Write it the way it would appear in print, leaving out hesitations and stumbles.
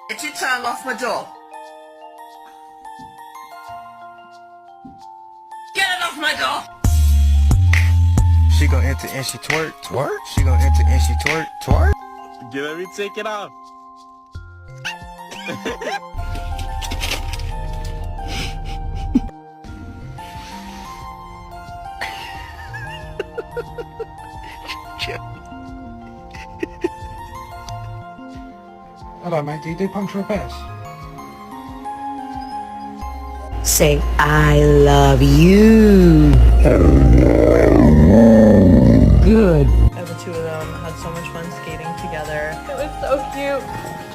Get your tongue off my door. Get it off my door. She gon' enter and she twerk, twerk. She gon' enter and she twerk, twerk. Let me take it off. Hello, mate. Do you do punctual repairs? Say, I love you. Good. And the two of them had so much fun skating together. It was so cute.